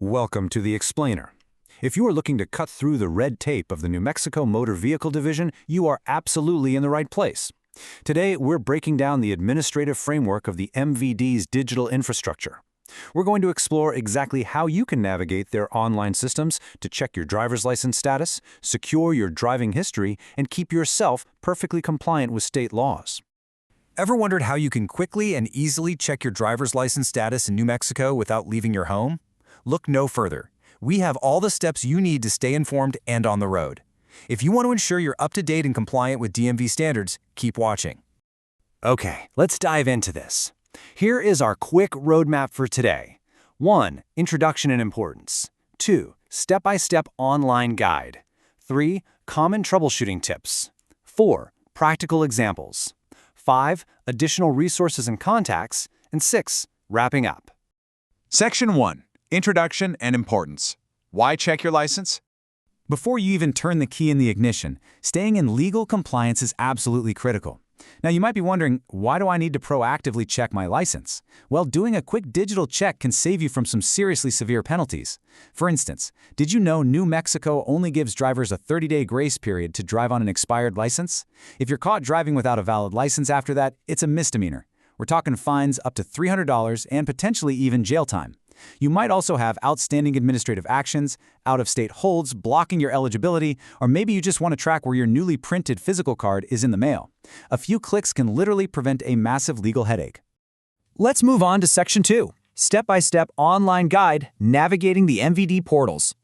Welcome to The Explainer. If you are looking to cut through the red tape of the New Mexico Motor Vehicle Division, you are absolutely in the right place. Today, we're breaking down the administrative framework of the MVD's digital infrastructure. We're going to explore exactly how you can navigate their online systems to check your driver's license status, secure your driving history, and keep yourself perfectly compliant with state laws. Ever wondered how you can quickly and easily check your driver's license status in New Mexico without leaving your home? Look no further. We have all the steps you need to stay informed and on the road. If you want to ensure you're up to date and compliant with DMV standards, keep watching. Okay, let's dive into this. Here is our quick roadmap for today. 1. Introduction and importance. 2. Step-by-step online guide. 3. Common troubleshooting tips. 4. Practical examples. 5. Additional resources and contacts. And 6. Wrapping up. Section 1. Introduction and Importance. Why check your license? Before you even turn the key in the ignition, staying in legal compliance is absolutely critical. Now you might be wondering, why do I need to proactively check my license? Well, doing a quick digital check can save you from some seriously severe penalties. For instance, did you know New Mexico only gives drivers a 30-day grace period to drive on an expired license? If you're caught driving without a valid license after that, it's a misdemeanor. We're talking fines up to $300 and potentially even jail time. You might also have outstanding administrative actions, out-of-state holds blocking your eligibility, or maybe you just want to track where your newly printed physical card is in the mail. A few clicks can literally prevent a massive legal headache. Let's move on to Section 2, Step-by-Step Online Guide Navigating the MVD Portals.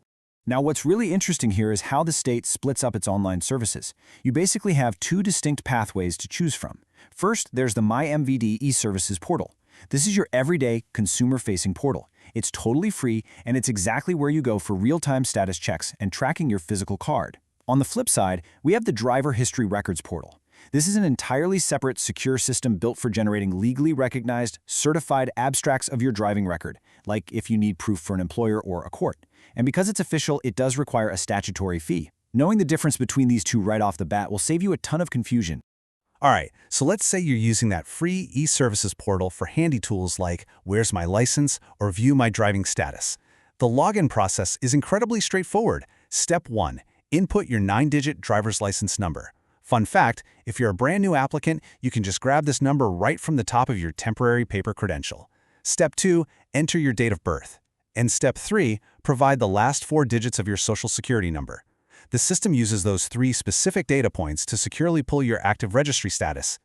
Now, what's really interesting here is how the state splits up its online services. You basically have two distinct pathways to choose from. First, there's the MyMVD eServices portal. This is your everyday, consumer-facing portal. It's totally free, and it's exactly where you go for real-time status checks and tracking your physical card. On the flip side, we have the Driver History Records portal. This is an entirely separate, secure system built for generating legally recognized, certified abstracts of your driving record, like if you need proof for an employer or a court. And because it's official, it does require a statutory fee. Knowing the difference between these two right off the bat will save you a ton of confusion. All right, so let's say you're using that free eServices portal for handy tools like Where's My License or View My Driving Status. The login process is incredibly straightforward. Step 1. Input your 9-digit driver's license number. Fun fact, if you're a brand new applicant, you can just grab this number right from the top of your temporary paper credential. Step 2. Enter your date of birth. And Step 3. Provide the last 4 digits of your Social Security number. The system uses those 3 specific data points to securely pull your active registry status.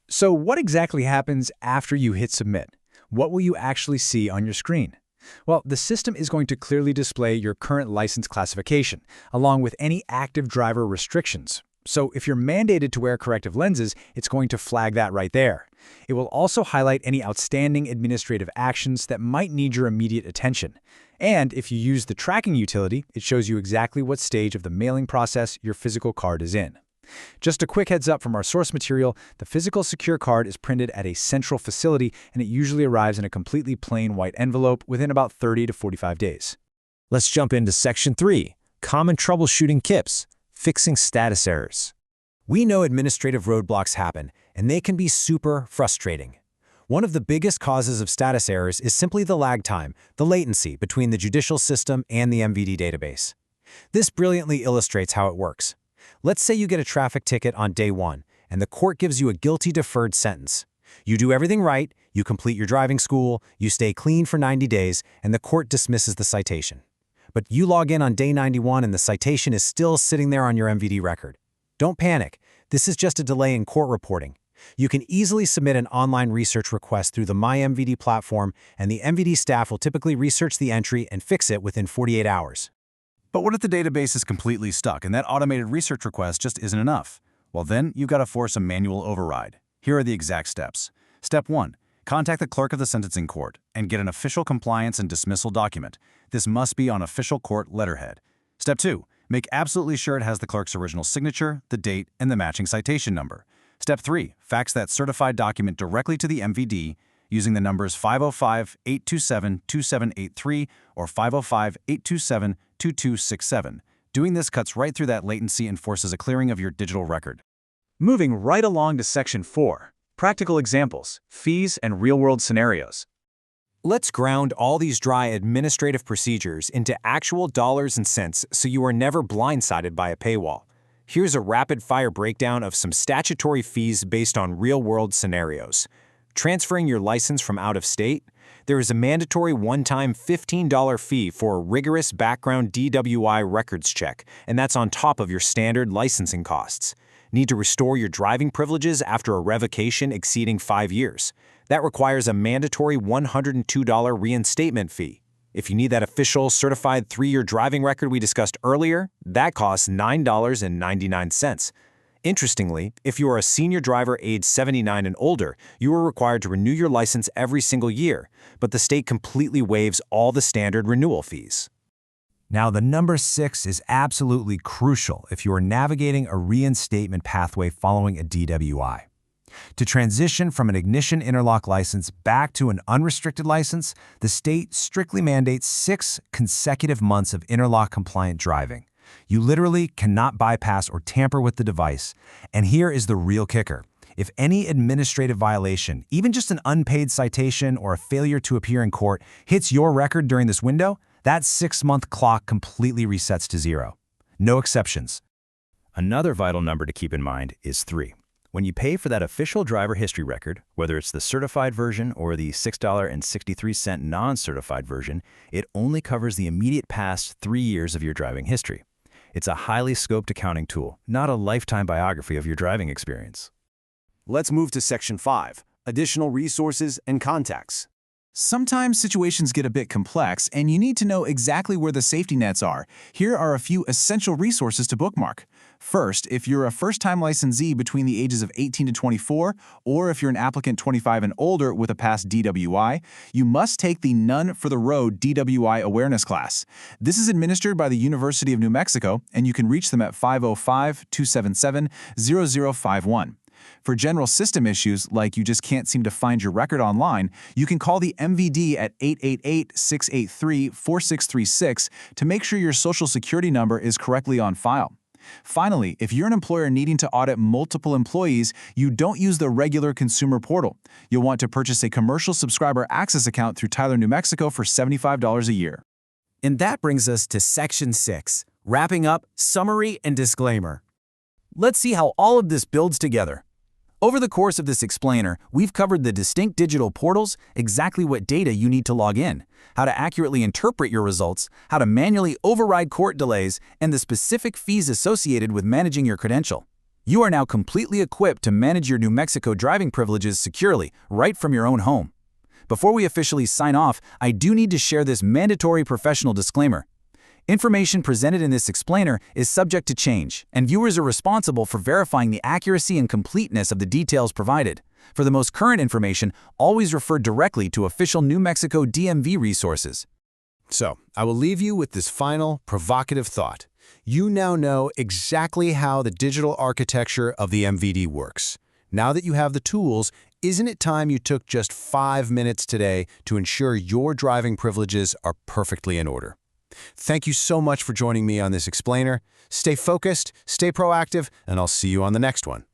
So what exactly happens after you hit submit? What will you actually see on your screen? Well, the system is going to clearly display your current license classification, along with any active driver restrictions. So if you're mandated to wear corrective lenses, it's going to flag that right there. It will also highlight any outstanding administrative actions that might need your immediate attention. And if you use the tracking utility, it shows you exactly what stage of the mailing process your physical card is in. Just a quick heads up from our source material, the physical secure card is printed at a central facility and it usually arrives in a completely plain white envelope within about 30 to 45 days. Let's jump into Section 3, Common Troubleshooting Tips, Fixing Status Errors. We know administrative roadblocks happen, and they can be super frustrating. One of the biggest causes of status errors is simply the lag time, the latency between the judicial system and the MVD database. This brilliantly illustrates how it works. Let's say you get a traffic ticket on day 1, and the court gives you a guilty deferred sentence. You do everything right, you complete your driving school, you stay clean for 90 days, and the court dismisses the citation. But you log in on day 91 and the citation is still sitting there on your MVD record. Don't panic. This is just a delay in court reporting. You can easily submit an online research request through the MyMVD platform, and the MVD staff will typically research the entry and fix it within 48 hours. But what if the database is completely stuck and that automated research request just isn't enough? Well, then you've got to force a manual override. Here are the exact steps. Step 1. Contact the clerk of the sentencing court and get an official compliance and dismissal document. This must be on official court letterhead. Step 2. Make absolutely sure it has the clerk's original signature, the date, and the matching citation number. Step 3. Fax that certified document directly to the MVD using the numbers 505-827-2783 or 505-827-2267. Doing this cuts right through that latency and forces a clearing of your digital record. Moving right along to Section 4, Practical Examples, Fees and Real-World Scenarios. Let's ground all these dry administrative procedures into actual dollars and cents so you are never blindsided by a paywall. Here's a rapid-fire breakdown of some statutory fees based on real-world scenarios. Transferring your license from out of state? There is a mandatory one-time $15 fee for a rigorous background DWI records check, and that's on top of your standard licensing costs. Need to restore your driving privileges after a revocation exceeding 5 years? That requires a mandatory $102 reinstatement fee. If you need that official certified 3-year driving record we discussed earlier, that costs $9.99. Interestingly, if you are a senior driver age 79 and older, you are required to renew your license every single year, but the state completely waives all the standard renewal fees. Now, the number 6 is absolutely crucial if you are navigating a reinstatement pathway following a DWI. To transition from an ignition interlock license back to an unrestricted license, the state strictly mandates 6 consecutive months of interlock-compliant driving. You literally cannot bypass or tamper with the device. And here is the real kicker. If any administrative violation, even just an unpaid citation or a failure to appear in court, hits your record during this window, that 6-month clock completely resets to 0. No exceptions. Another vital number to keep in mind is 3. When you pay for that official driver history record, whether it's the certified version or the $6.63 non-certified version, it only covers the immediate past 3 years of your driving history. It's a highly scoped accounting tool, not a lifetime biography of your driving experience. Let's move to Section 5, Additional Resources and Contacts. Sometimes situations get a bit complex, and you need to know exactly where the safety nets are. Here are a few essential resources to bookmark. First, if you're a first-time licensee between the ages of 18 to 24, or if you're an applicant 25 and older with a past DWI, you must take the None for the Road DWI Awareness class. This is administered by the University of New Mexico, and you can reach them at 505-277-0051. For general system issues, like you just can't seem to find your record online, you can call the MVD at 888-683-4636 to make sure your Social Security number is correctly on file. Finally, if you're an employer needing to audit multiple employees, you don't use the regular consumer portal. You'll want to purchase a commercial subscriber access account through Tyler, New Mexico for $75 a year. And that brings us to Section 6, wrapping up, summary, and disclaimer. Let's see how all of this builds together. Over the course of this explainer, we've covered the distinct digital portals, exactly what data you need to log in, how to accurately interpret your results, how to manually override court delays, and the specific fees associated with managing your credential. You are now completely equipped to manage your New Mexico driving privileges securely, right from your own home. Before we officially sign off, I do need to share this mandatory professional disclaimer. Information presented in this explainer is subject to change, and viewers are responsible for verifying the accuracy and completeness of the details provided. For the most current information, always refer directly to official New Mexico DMV resources. So, I will leave you with this final, provocative thought. You now know exactly how the digital architecture of the MVD works. Now that you have the tools, isn't it time you took just 5 minutes today to ensure your driving privileges are perfectly in order? Thank you so much for joining me on this explainer. Stay focused, stay proactive, and I'll see you on the next one.